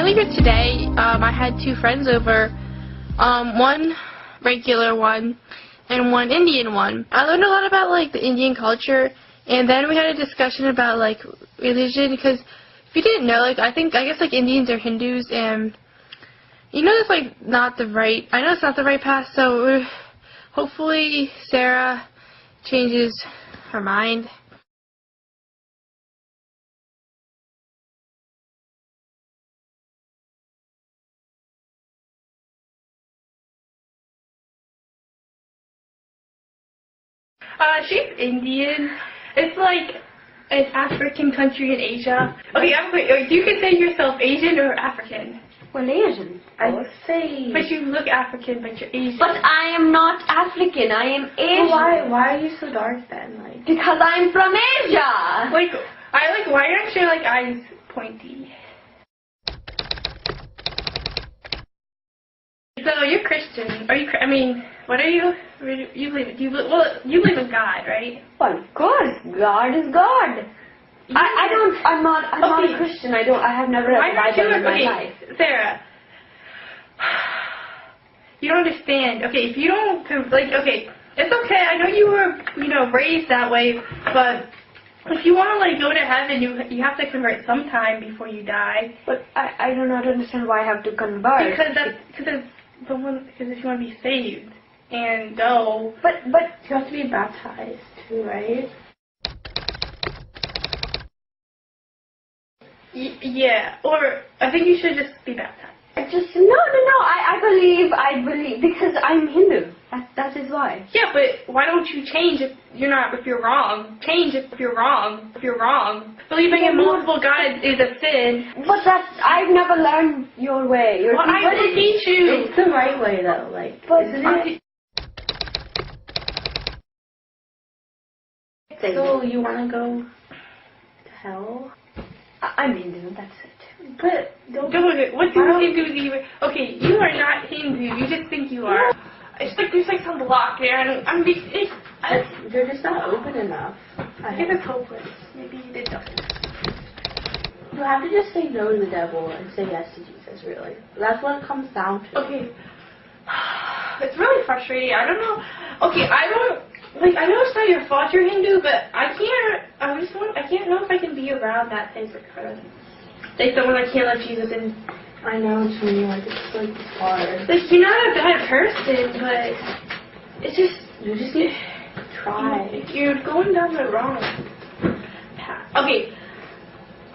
Earlier today, I had two friends over, one regular one and one Indian one. I learned a lot about like the Indian culture, and then we had a discussion about like religion, because if you didn't know, like I guess like Indians are Hindus, and you know that's like not the right, I know it's not the right path, so hopefully Sarah changes her mind. She's Indian. It's like an African country in Asia. Okay, you can say yourself Asian or African. Well, Asian. I would say. But you look African, but you're Asian. But I am not African. I am Asian. Well, why are you so dark then? Like. Because I'm from Asia. Why aren't your like eyes pointy? So you're Christian. Are you? I mean, what are you? You believe in God, right? Well, of course, God is God. I'm not a Christian. I have never read the Bible in my life. Sarah, you don't understand. Okay, if you don't it's okay. I know you were, raised that way, but if you want to go to heaven, you have to convert sometime before you die. But I do not understand why I have to convert. Because if you want to be saved and go, but you have to be baptized too, right? Yeah, or I think you should just be baptized. I believe because I'm Hindu. That is why. Yeah, but why don't you change if you're wrong? Change if you're wrong. Believing in multiple gods is a sin. But I've never learned your way. I will teach you. It's the right way though, So you want to go to hell? I'm Hindu, that's it. But what do Hindus even? Okay, you are not Hindu. You just think you are. It's like there's some block there, and they're just not open enough. I guess it's hopeless. Maybe you did nothing. You have to just say no to the devil and say yes to Jesus. Really, that's what it comes down to. Okay, it's really frustrating. I don't know. Okay, I know it's not your fault you're Hindu, but I can't know if I can be around that type of person. Like someone that can't let Jesus in. I know what you mean, it's hard. You're not a bad person, but it's just, you just need to try. You're going down the wrong path. Okay. I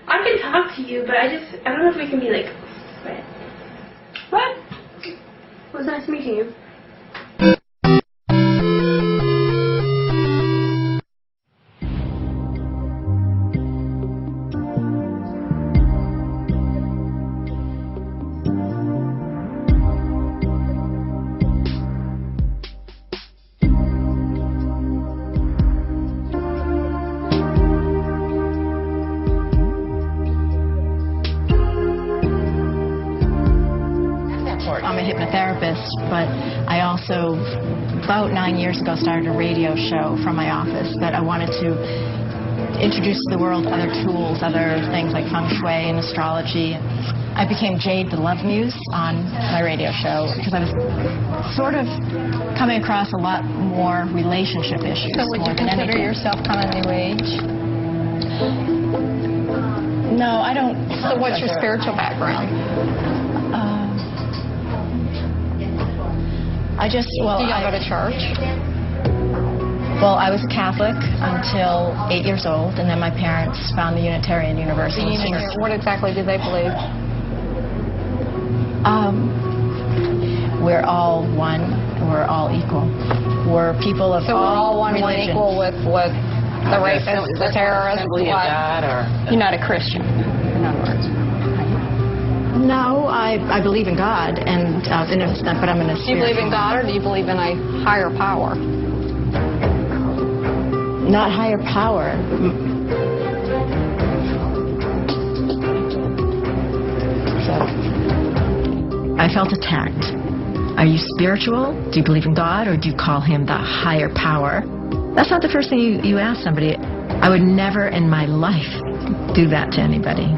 can talk to you, but I don't know if we can be friends. What? It was nice meeting you. I'm a hypnotherapist, but I also, about 9 years ago, started a radio show from my office that I wanted to introduce to the world other tools, other things like feng shui and astrology. I became Jade the Love Muse on my radio show because I was sort of coming across a lot more relationship issues. So would you consider yourself kind of New Age? No, I don't. So what's your spiritual background? Do you go to church? Well, I was Catholic until 8 years old, and then my parents found the Unitarian Universalist Church. What exactly do they believe? We're all one. We're all equal. We're people of so we're all one and religions. equal with the rapists, the terrorists. You're not a Christian, in other words. No, I believe in God, and but I'm in a Do you believe in God, or do you believe in a higher power? Not higher power. So, I felt attacked. Are you spiritual? Do you believe in God, or do you call him the higher power? That's not the first thing you ask somebody. I would never in my life do that to anybody.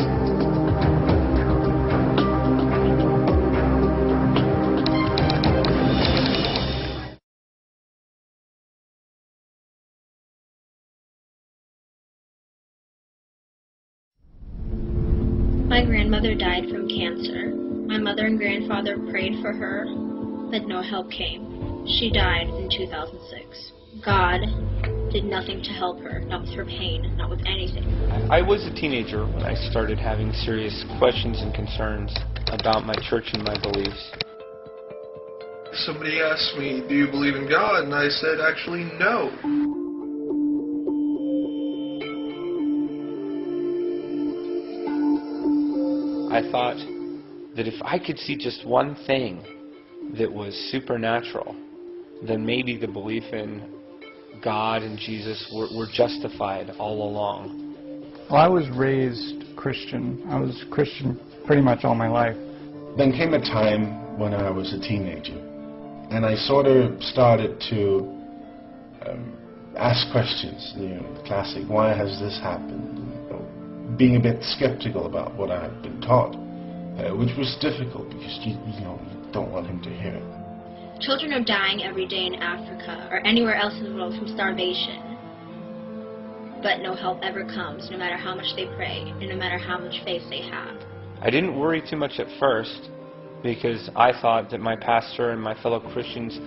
My grandmother died from cancer. My mother and grandfather prayed for her, but no help came. She died in 2006. God did nothing to help her, not with her pain, not with anything. I was a teenager when I started having serious questions and concerns about my church and my beliefs. Somebody asked me, do you believe in God? And I said, actually, no. I thought that if I could see just one thing that was supernatural, then maybe the belief in God and Jesus were justified all along. Well, I was raised Christian. I was Christian pretty much all my life. Then came a time when I was a teenager, and I sort of started to ask questions, the classic, why has this happened? Being a bit skeptical about what I had been taught, which was difficult because you don't want him to hear it. Children are dying every day in Africa or anywhere else in the world from starvation. But no help ever comes, no matter how much they pray and no matter how much faith they have. I didn't worry too much at first because I thought that my pastor and my fellow Christians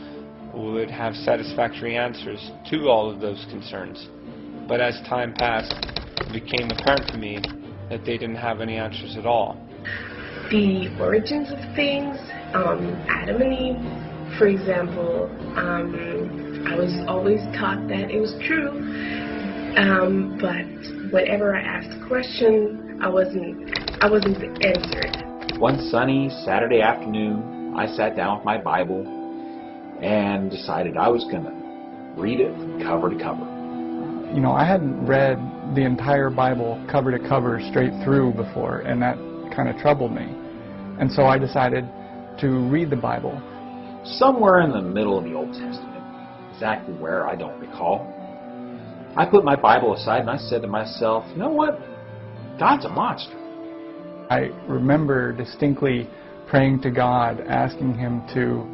would have satisfactory answers to all of those concerns. But as time passed, it became apparent to me that they didn't have any answers at all. The origins of things, Adam and Eve, for example, I was always taught that it was true, but whenever I asked a question, I wasn't answered. One sunny Saturday afternoon, I sat down with my Bible and decided I was going to read it cover to cover. You know, I hadn't read the entire Bible cover to cover straight through before, and that kind of troubled me. And so I decided to read the Bible. Somewhere in the middle of the Old Testament, exactly where I don't recall, I put my Bible aside and I said to myself, you know what? God's a monster. I remember distinctly praying to God, asking Him to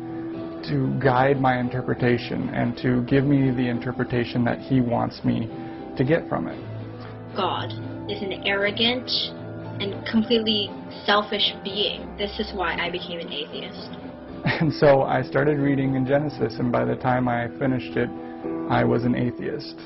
guide my interpretation and to give me the interpretation that He wants me to get from it. God is an arrogant and completely selfish being. This is why I became an atheist. And so I started reading in Genesis, and by the time I finished it, I was an atheist.